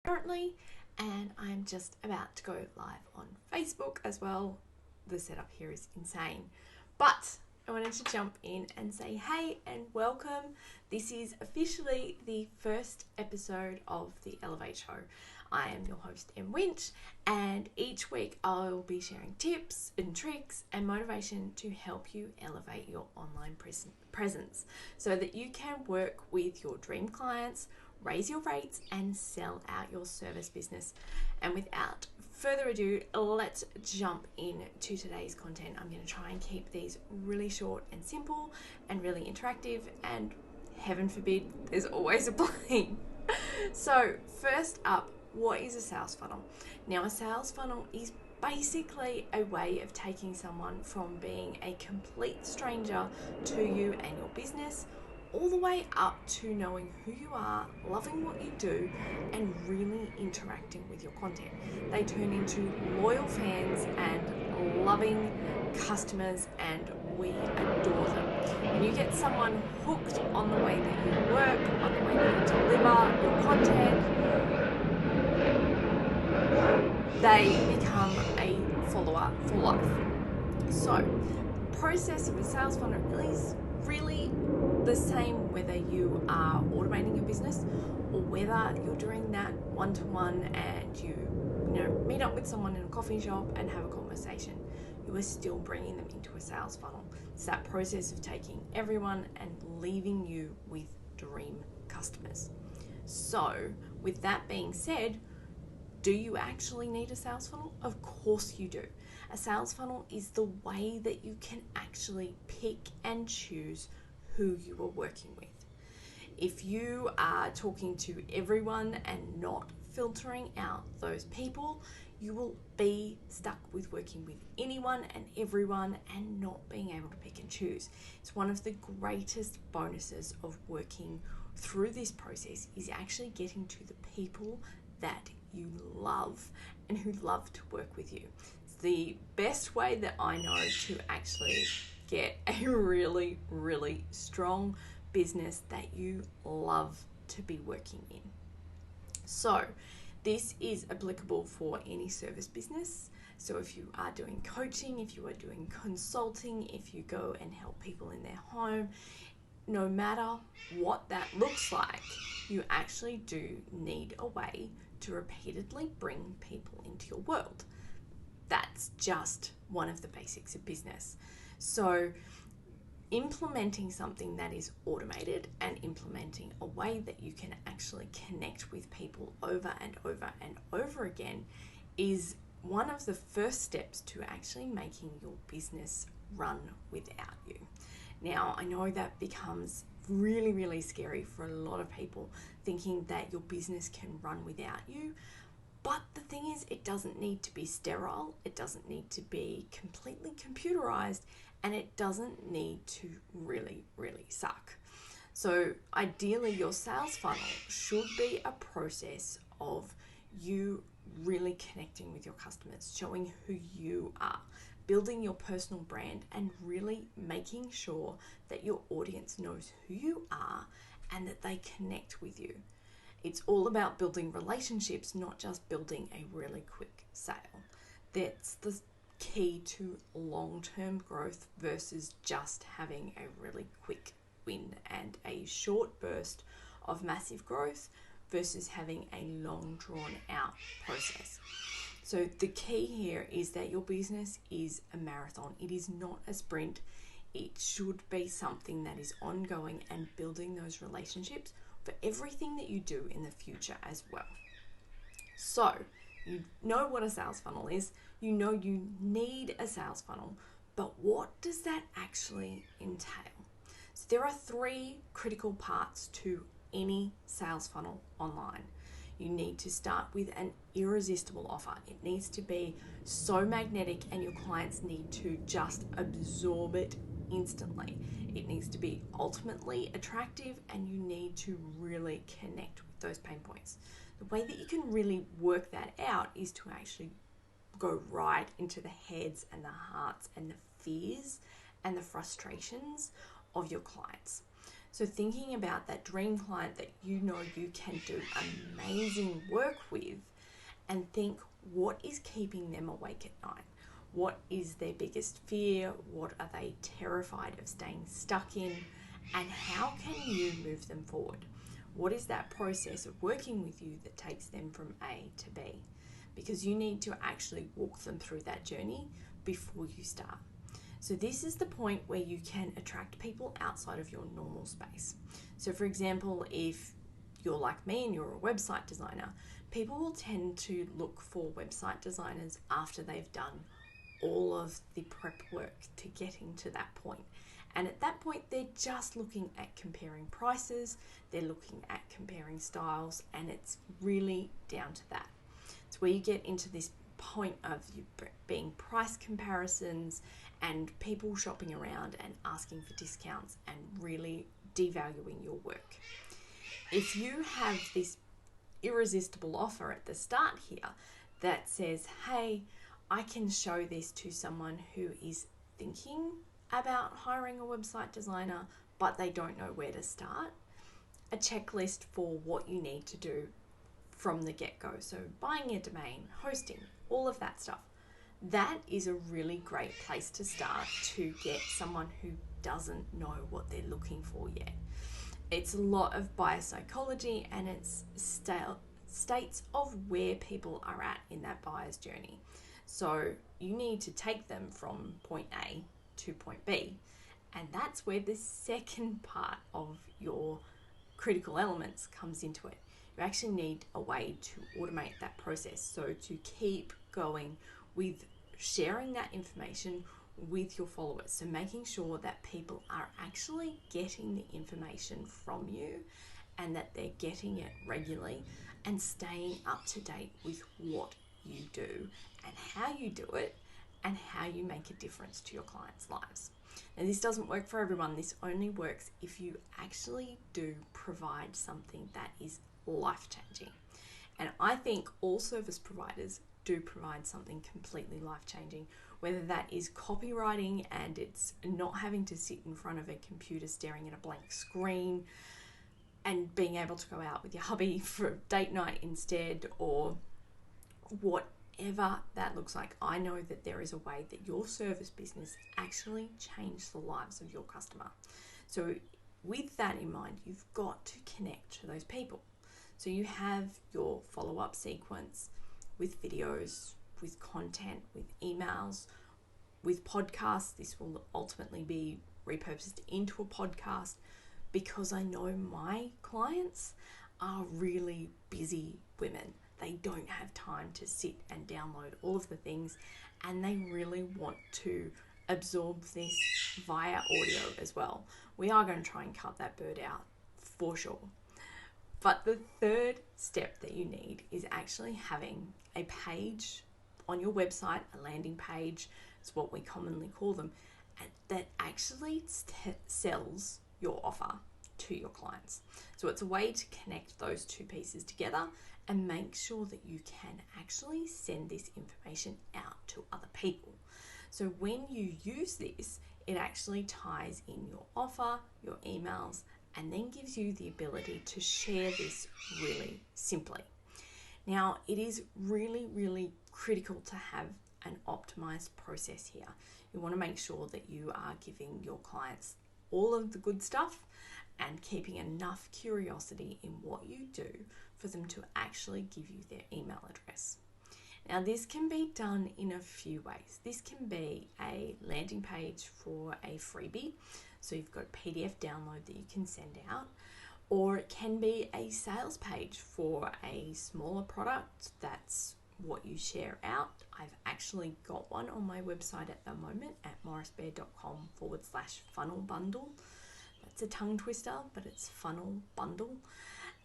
currently, and I'm just about to go live on Facebook as well. The setup here is insane, but I wanted to jump in and say hey and welcome. This is officially the first episode of the Elevate Show. I am your host, Winch, and each week I will be sharing tips and tricks and motivation to help you elevate your online presence so that you can work with your dream clients, raise your rates, and sell out your service business. And without further ado, let's jump into today's content. I'm going to try and keep these really short and simple and really interactive, and heaven forbid, there's always a plane. So first up, what is a sales funnel? Now, a sales funnel is basically a way of taking someone from being a complete stranger to you and your business, all the way up to knowing who you are, loving what you do, and really interacting with your content. They turn into loyal fans and loving customers, and we adore them. When you get someone hooked on the way that you work, on the way that you deliver your content, they become a follower for life. So, process of a sales funnel is really the same whether you are automating your business or whether you're doing that one-to-one and you meet up with someone in a coffee shop and have a conversation. You are still bringing them into a sales funnel. It's that process of taking everyone and leaving you with dream customers. So, with that being said, do you actually need a sales funnel? Of course you do. A sales funnel is the way that you can actually pick and choose who you are working with. If you are talking to everyone and not filtering out those people, you will be stuck with working with anyone and everyone and not being able to pick and choose. It's one of the greatest bonuses of working through this process is actually getting to the people that you love and who love to work with you. It's the best way that I know to actually get a really, really strong business that you love to be working in. So this is applicable for any service business. So if you are doing coaching, if you are doing consulting, if you go and help people in their home, no matter what that looks like, you actually do need a way to repeatedly bring people into your world. That's just one of the basics of business. So implementing something that is automated and implementing a way that you can actually connect with people over and over and over again is one of the first steps to actually making your business run without you. Now, I know that becomes really, really scary for a lot of people, thinking that your business can run without you. But the thing is, it doesn't need to be sterile, it doesn't need to be completely computerized, and it doesn't need to really, really suck. So ideally, your sales funnel should be a process of you really connecting with your customers, showing who you are, building your personal brand, and really making sure that your audience knows who you are and that they connect with you. It's all about building relationships, not just building a really quick sale. That's the key to long-term growth versus just having a really quick win and a short burst of massive growth versus having a long drawn out process. So the key here is that your business is a marathon. It is not a sprint. It should be something that is ongoing and building those relationships for everything that you do in the future as well. So you know what a sales funnel is. You know you need a sales funnel, but what does that actually entail? So there are three critical parts to any sales funnel online. You need to start with an irresistible offer. It needs to be so magnetic and your clients need to just absorb it instantly. It needs to be ultimately attractive and you need to really connect with those pain points. The way that you can really work that out is to actually go right into the heads and the hearts and the fears and the frustrations of your clients. So thinking about that dream client that you know you can do amazing work with, and think, what is keeping them awake at night? What is their biggest fear? What are they terrified of staying stuck in? And how can you move them forward? What is that process of working with you that takes them from A to B? Because you need to actually walk them through that journey before you start. So this is the point where you can attract people outside of your normal space. So for example, if you're like me and you're a website designer, people will tend to look for website designers after they've done all of the prep work to getting to that point. And at that point, they're just looking at comparing prices, they're looking at comparing styles, and it's really down to that. It's where you get into this point of you being price comparisons and people shopping around and asking for discounts and really devaluing your work. If you have this irresistible offer at the start here that says, hey, I can show this to someone who is thinking about hiring a website designer, but they don't know where to start, a checklist for what you need to do from the get-go. So buying a domain, hosting, all of that stuff. That is a really great place to start to get someone who doesn't know what they're looking for yet. It's a lot of biopsychology and it's states of where people are at in that buyer's journey. So you need to take them from point A to point B. And that's where the second part of your critical elements comes into it. You actually need a way to automate that process. So to keep going with sharing that information with your followers. So making sure that people are actually getting the information from you and that they're getting it regularly and staying up to date with what you do and how you do it and how you make a difference to your clients' lives. Now, this doesn't work for everyone. This only works if you actually do provide something that is life-changing. And I think all service providers do provide something completely life-changing, whether that is copywriting and it's not having to sit in front of a computer staring at a blank screen and being able to go out with your hubby for date night instead, or whatever that looks like. I know that there is a way that your service business actually changes the lives of your customer. So with that in mind, you've got to connect to those people. So you have your follow-up sequence with videos, with content, with emails, with podcasts. This will ultimately be repurposed into a podcast because I know my clients are really busy women. They don't have time to sit and download all of the things, and they really want to absorb this via audio as well. We are going to try and cut that bird out for sure. But the third step that you need is actually having a page on your website, a landing page, is what we commonly call them, that actually sells your offer to your clients. So it's a way to connect those two pieces together and make sure that you can actually send this information out to other people. So when you use this, it actually ties in your offer, your emails, and then gives you the ability to share this really simply. Now, it is really, really critical to have an optimized process here. You want to make sure that you are giving your clients all of the good stuff and keeping enough curiosity in what you do for them to actually give you their email address. Now, this can be done in a few ways. This can be a landing page for a freebie, so you've got a PDF download that you can send out, or it can be a sales page for a smaller product. That's what you share out. I've actually got one on my website at the moment at morrisbear.com/funnel bundle. That's a tongue twister, but it's funnel bundle.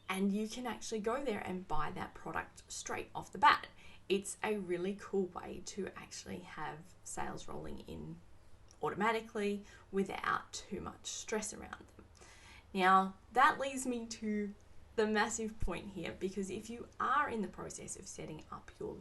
And you can actually go there and buy that product straight off the bat. It's a really cool way to actually have sales rolling in automatically without too much stress around them. Now, that leads me to the massive point here, because if you are in the process of setting up your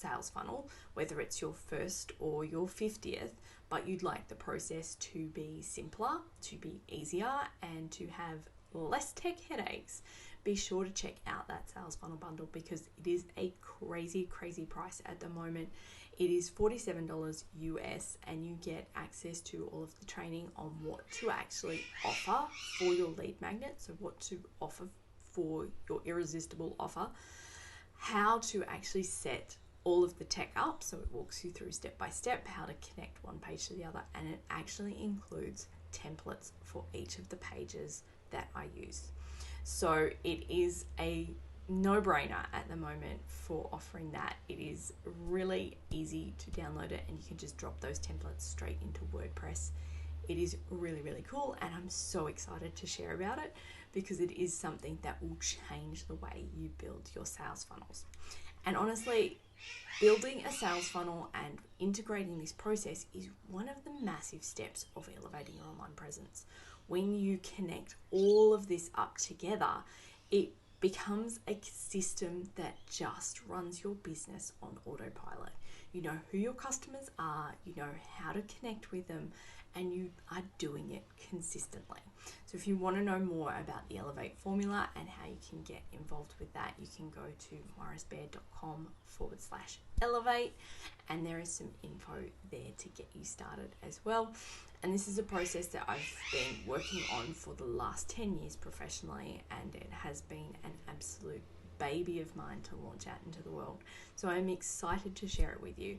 sales funnel, whether it's your first or your 50th, but you'd like the process to be simpler, to be easier, and to have less tech headaches, be sure to check out that sales funnel bundle because it is a crazy price at the moment. It is $47 US, and you get access to all of the training on what to actually offer for your lead magnet, so what to offer for your irresistible offer, how to actually set all of the tech up, so it walks you through step by step how to connect one page to the other, and it actually includes templates for each of the pages that I use. So it is a no-brainer at the moment for offering that. It is really easy to download it, and you can just drop those templates straight into WordPress. It is really cool, and I'm so excited to share about it because it is something that will change the way you build your sales funnels. And honestly, building a sales funnel and integrating this process is one of the massive steps of elevating your online presence. When you connect all of this up together, it becomes a system that just runs your business on autopilot. You know who your customers are, you know how to connect with them, and you are doing it consistently. So if you want to know more about the Elevate formula and how you can get involved with that, you can go to morrisbear.com/elevate, and there is some info there to get you started as well. And this is a process that I've been working on for the last 10 years professionally, and it has been an absolute baby of mine to launch out into the world. So I'm excited to share it with you.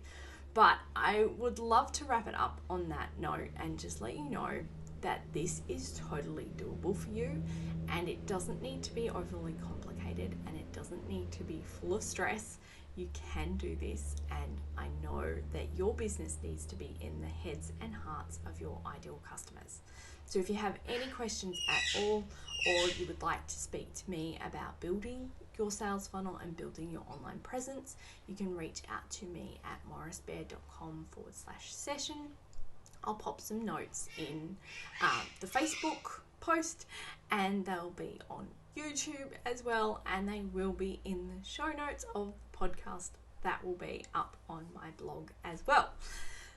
But I would love to wrap it up on that note and just let you know that this is totally doable for you, and it doesn't need to be overly complicated, and it doesn't need to be full of stress. You can do this, and I know that your business needs to be in the heads and hearts of your ideal customers. So if you have any questions at all, or you would like to speak to me about building your sales funnel and building your online presence, you can reach out to me at morrisbear.com/session. I'll pop some notes in the Facebook post, and they'll be on YouTube as well, and they will be in the show notes of the podcast that will be up on my blog as well.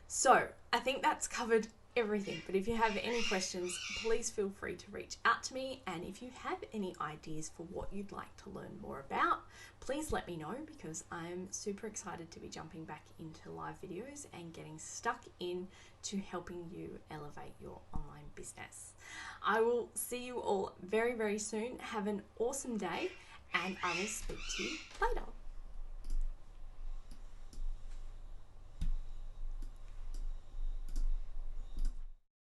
So I think that's covered everything, but if you have any questions, please feel free to reach out to me, and if you have any ideas for what you'd like to learn more about, please let me know, because I'm super excited to be jumping back into live videos and getting stuck in to helping you elevate your online business. I will see you all very soon. Have an awesome day, and I will speak to you later.